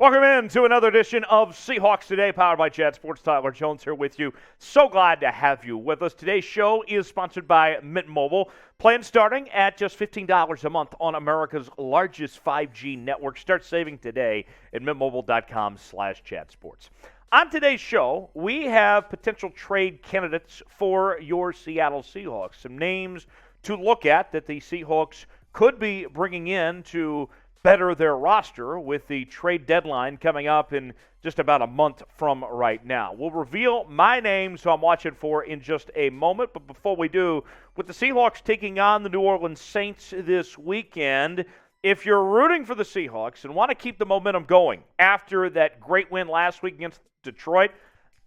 Welcome in to another edition of Seahawks Today, powered by Chad Sports. Tyler Jones here with you. So glad to have you with us. Today's show is sponsored by Mint Mobile. Plan starting at just $15 a month on America's largest 5G network. Start saving today at mintmobile.com/chatsports. On today's show, we have potential trade candidates for your Seattle Seahawks. Some names to look at that the Seahawks could be bringing in to better their roster with the trade deadline coming up in just about a month from right now. We'll reveal my name, so I'm watching for in just a moment. But before we do, with the Seahawks taking on the New Orleans Saints this weekend, if you're rooting for the Seahawks and want to keep the momentum going after that great win last week against Detroit,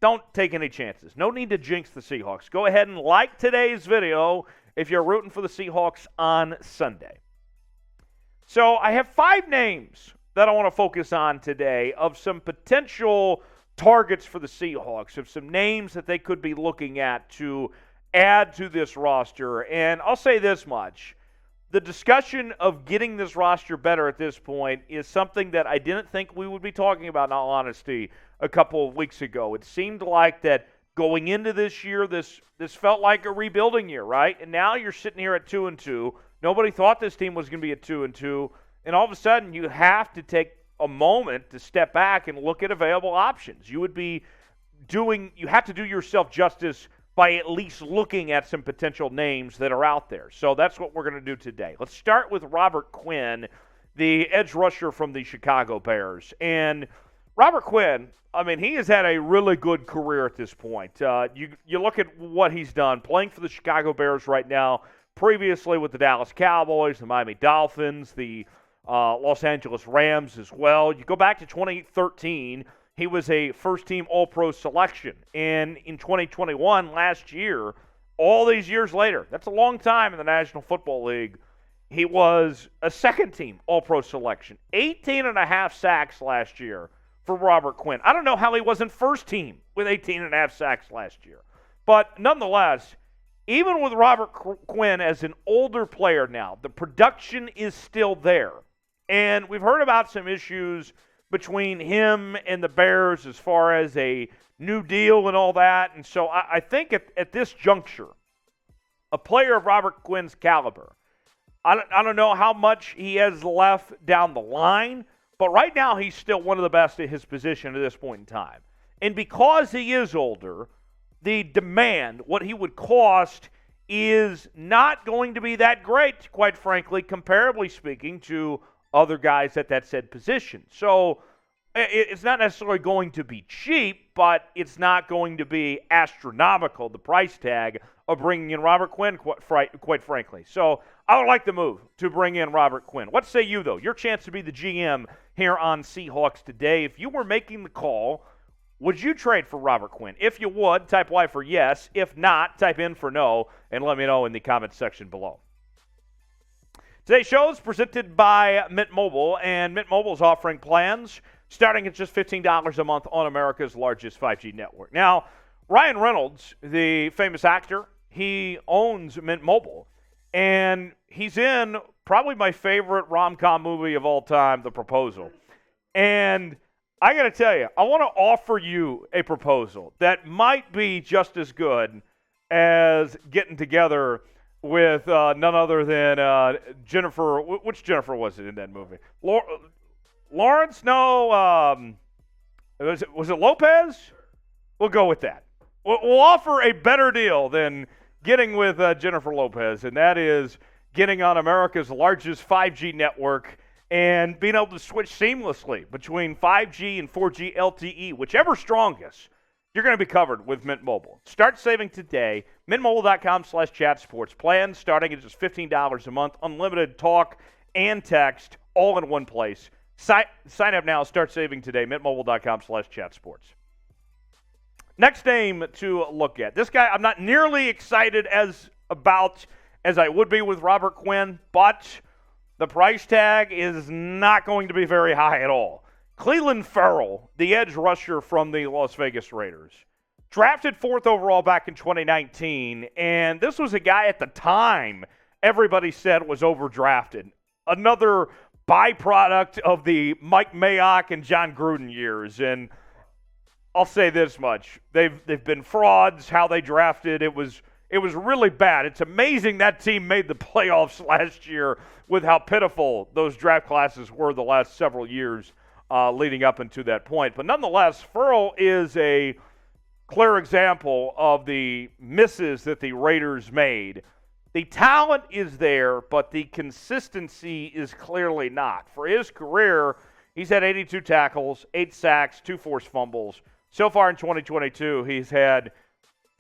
don't take any chances. No need to jinx the Seahawks. Go ahead and like today's video if you're rooting for the Seahawks on Sunday. So I have 5 names that I want to focus on today of some potential targets for the Seahawks, of some names that they could be looking at to add to this roster. And I'll say this much. The discussion of getting this roster better at this point is something that I didn't think we would be talking about, in all honesty, a couple of weeks ago. It seemed like that going into this year, this felt like a rebuilding year, right? And now you're sitting here at 2-2. Nobody thought this team was going to be at 2-2, and all of a sudden you have to take a moment to step back and look at available options. You have to do yourself justice by at least looking at some potential names that are out there. So that's what we're going to do today. Let's start with Robert Quinn, the edge rusher from the Chicago Bears. And Robert Quinn, I mean, he has had a really good career at this point. You look at what he's done, playing for the Chicago Bears right now, previously with the Dallas Cowboys, the Miami Dolphins, the Los Angeles Rams as well. You go back to 2013, he was a first-team All-Pro selection. And in 2021, last year, all these years later, that's a long time in the National Football League, he was a second-team All-Pro selection. 18.5 sacks last year for Robert Quinn. I don't know how he wasn't first-team with 18.5 sacks last year. But nonetheless, even with Robert Quinn as an older player now, the production is still there. And we've heard about some issues between him and the Bears as far as a new deal and all that. And so I think at this juncture, a player of Robert Quinn's caliber, I don't know how much he has left down the line, but right now he's still one of the best at his position at this point in time. And because he is older, the demand, what he would cost, is not going to be that great, quite frankly, comparably speaking to other guys at that said position. So it's not necessarily going to be cheap, but it's not going to be astronomical, the price tag of bringing in Robert Quinn, quite frankly. So I would like the move to bring in Robert Quinn. What say you, though? Your chance to be the GM here on Seahawks Today. If you were making the call, would you trade for Robert Quinn? If you would, type Y for yes. If not, type in for no, and let me know in the comments section below. Today's show is presented by Mint Mobile, and Mint Mobile is offering plans starting at just $15 a month on America's largest 5G network. Now, Ryan Reynolds, the famous actor, he owns Mint Mobile, and he's in probably my favorite rom-com movie of all time, The Proposal. And I got to tell you, I want to offer you a proposal that might be just as good as getting together with none other than Jennifer. Which Jennifer was it in that movie? Lawrence? No. Was it Lopez? We'll go with that. We'll offer a better deal than getting with Jennifer Lopez, and that is getting on America's largest 5G network and being able to switch seamlessly between 5G and 4G LTE, whichever's strongest, you're going to be covered with Mint Mobile. Start saving today. MintMobile.com/chatsports. Plans starting at just $15 a month. Unlimited talk and text all in one place. Sign up now. Start saving today. MintMobile.com/chatsports. Next name to look at. This guy I'm not nearly excited as I would be with Robert Quinn, but the price tag is not going to be very high at all. Clelin Ferrell, the edge rusher from the Las Vegas Raiders. Drafted 4th overall back in 2019, and this was a guy at the time everybody said was overdrafted. Another byproduct of the Mike Mayock and John Gruden years. And I'll say this much. They've been frauds, how they drafted. It was really bad. It's amazing that team made the playoffs last year with how pitiful those draft classes were the last several years leading up into that point. But nonetheless, Farrell is a clear example of the misses that the Raiders made. The talent is there, but the consistency is clearly not. For his career, he's had 82 tackles, 8 sacks, 2 forced fumbles. So far in 2022, he's had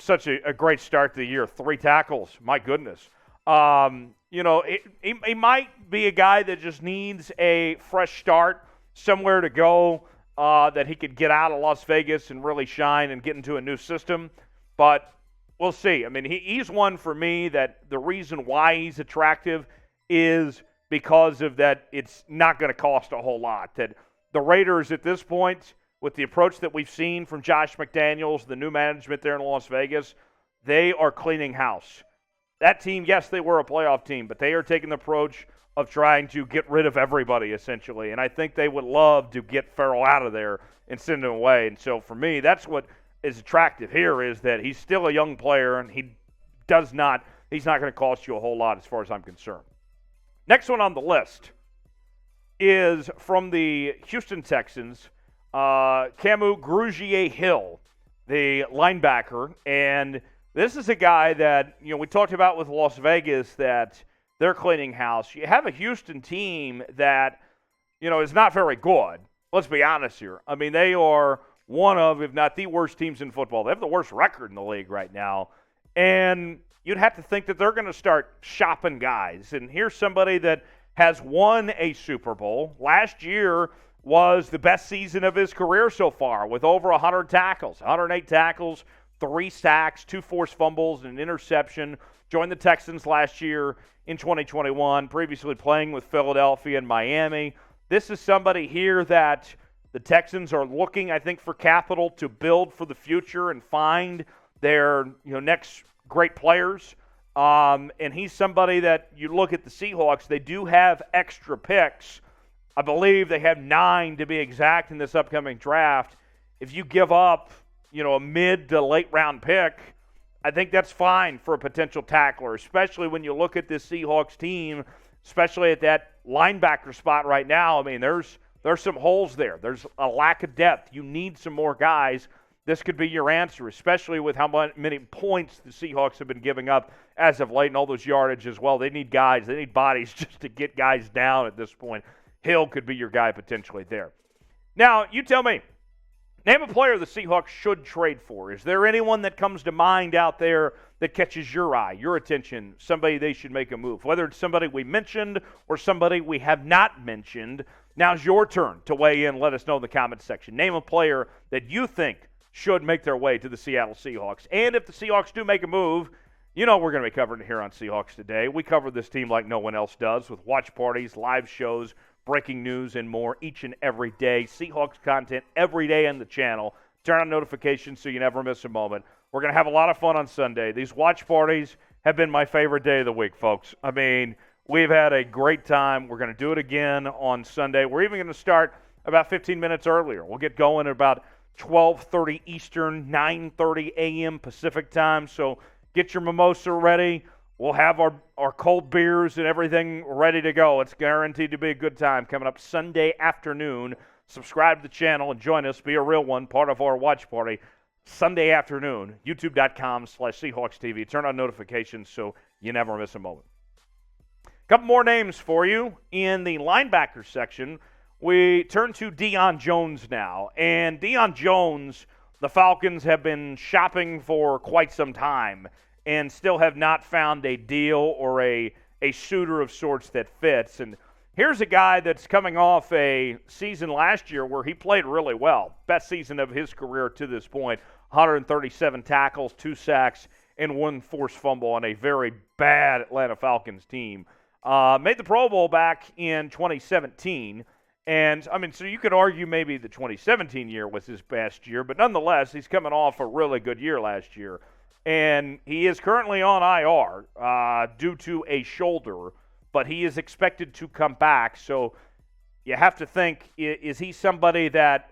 such a great start to the year. 3 tackles. My goodness. He might be a guy that just needs a fresh start, somewhere to go that he could get out of Las Vegas and really shine and get into a new system. But we'll see. I mean, he's one for me that the reason why he's attractive is because of that it's not going to cost a whole lot. That the Raiders at this point, with the approach that we've seen from Josh McDaniels, the new management there in Las Vegas, they are cleaning house. That team, yes, they were a playoff team, but they are taking the approach of trying to get rid of everybody, essentially. And I think they would love to get Farrell out of there and send him away. And so for me, that's what is attractive here, is that he's still a young player, and he's not going to cost you a whole lot as far as I'm concerned. Next one on the list is from the Houston Texans, Kamu Grugier-Hill, the linebacker. And this is a guy that, we talked about with Las Vegas, that they're cleaning house. You have a Houston team that, is not very good. Let's be honest here. I mean, they are one of, if not the worst teams in football. They have the worst record in the league right now. And you'd have to think that they're going to start shopping guys. And here's somebody that has won a Super Bowl. Last year was the best season of his career so far, with over 100 tackles, 108 tackles, 3 sacks, 2 forced fumbles, and an interception. Joined the Texans last year in 2021, previously playing with Philadelphia and Miami. This is somebody here that the Texans are looking, I think, for capital to build for the future and find their next great players. And he's somebody that you look at the Seahawks, they do have extra picks. I believe they have 9 to be exact in this upcoming draft. If you give up, a mid to late round pick, I think that's fine for a potential tackler, especially when you look at this Seahawks team, especially at that linebacker spot right now. I mean, there's some holes there. There's a lack of depth. You need some more guys. This could be your answer, especially with how many points the Seahawks have been giving up as of late and all those yardage as well. They need guys. They need bodies just to get guys down at this point. Hill could be your guy potentially there. Now, you tell me. Name a player the Seahawks should trade for. Is there anyone that comes to mind out there that catches your eye, your attention, somebody they should make a move? Whether it's somebody we mentioned or somebody we have not mentioned, now's your turn to weigh in. Let us know in the comments section. Name a player that you think should make their way to the Seattle Seahawks. And if the Seahawks do make a move, we're going to be covering it here on Seahawks Today. We cover this team like no one else does, with watch parties, live shows, breaking news, and more each and every day. Seahawks content every day on the channel. Turn on notifications so you never miss a moment. We're going to have a lot of fun on Sunday. These watch parties have been my favorite day of the week, folks. I mean, we've had a great time. We're going to do it again on Sunday. We're even going to start about 15 minutes earlier. We'll get going at about 12:30 Eastern, 9:30 a.m. Pacific time. So get your mimosa ready. We'll have our cold beers and everything ready to go. It's guaranteed to be a good time coming up Sunday afternoon. Subscribe to the channel and join us. Be a real one, part of our watch party. Sunday afternoon, youtube.com/Seahawks TV. Turn on notifications so you never miss a moment. A couple more names for you. In the linebacker section, we turn to Deion Jones now. And Deion Jones, the Falcons have been shopping for quite some time and still have not found a deal or a suitor of sorts that fits. And here's a guy that's coming off a season last year where he played really well. Best season of his career to this point. 137 tackles, 2 sacks, and 1 forced fumble on a very bad Atlanta Falcons team. Made the Pro Bowl back in 2017. And, so you could argue maybe the 2017 year was his best year, but nonetheless, he's coming off a really good year last year. And he is currently on IR due to a shoulder, but he is expected to come back. So you have to think, is he somebody that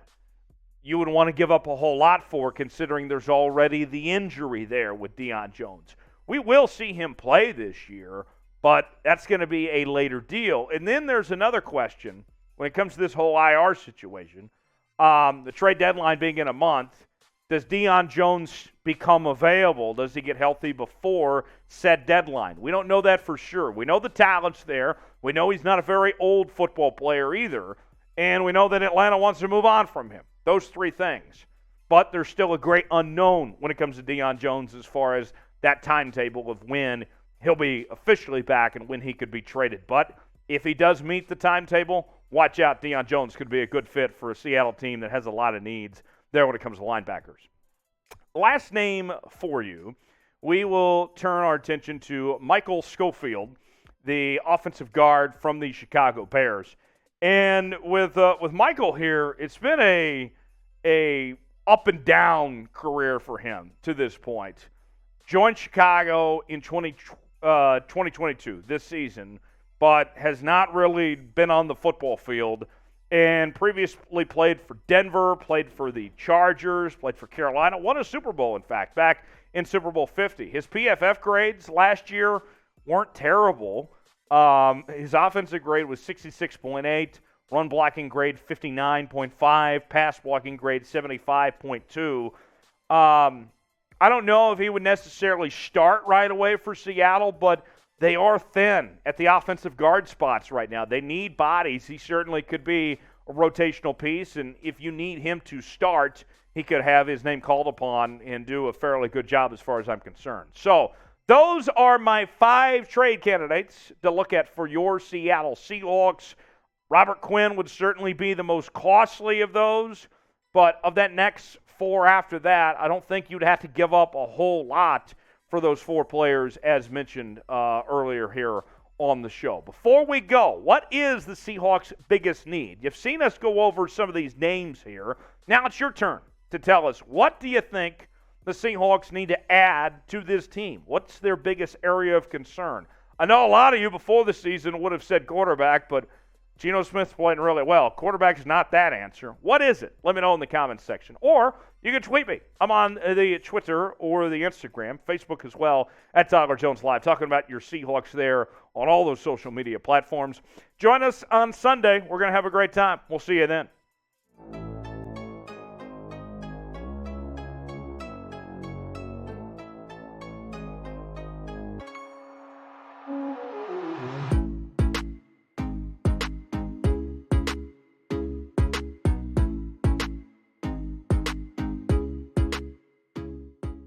you would want to give up a whole lot for, considering there's already the injury there with Deion Jones? We will see him play this year, but that's going to be a later deal. And then there's another question when it comes to this whole IR situation. The trade deadline being in a month, does Deion Jones become available? Does he get healthy before said deadline? We don't know that for sure. We know the talent's there. We know he's not a very old football player either. And we know that Atlanta wants to move on from him. Those three things. But there's still a great unknown when it comes to Deion Jones as far as that timetable of when he'll be officially back and when he could be traded. But if he does meet the timetable, watch out. Deion Jones could be a good fit for a Seattle team that has a lot of needs there when it comes to linebackers. Last name for you, we will turn our attention to Michael Schofield, the offensive guard from the Chicago Bears. And with Michael here, it's been a up and down career for him to this point. Joined Chicago in 2022, this season, but has not really been on the football field, and previously played for Denver, played for the Chargers, played for Carolina, won a Super Bowl, in fact, back in Super Bowl 50. His PFF grades last year weren't terrible. His offensive grade was 66.8, run blocking grade 59.5, pass blocking grade 75.2. I don't know if he would necessarily start right away for Seattle, but they are thin at the offensive guard spots right now. They need bodies. He certainly could be a rotational piece, and if you need him to start, he could have his name called upon and do a fairly good job as far as I'm concerned. So those are my 5 trade candidates to look at for your Seattle Seahawks. Robert Quinn would certainly be the most costly of those, but of that next 4 after that, I don't think you'd have to give up a whole lot for those 4 players as mentioned earlier here on the show. Before we go, what is the Seahawks' biggest need? You've seen us go over some of these names here. Now it's your turn to tell us, what do you think the Seahawks need to add to this team? What's their biggest area of concern? I know a lot of you before the season would have said quarterback, but Geno Smith's playing really well. Quarterback is not that answer. What is it? Let me know in the comments section. Or you can tweet me. I'm on the Twitter or the Instagram, Facebook as well, at Tyler Jones Live, talking about your Seahawks there on all those social media platforms. Join us on Sunday. We're going to have a great time. We'll see you then.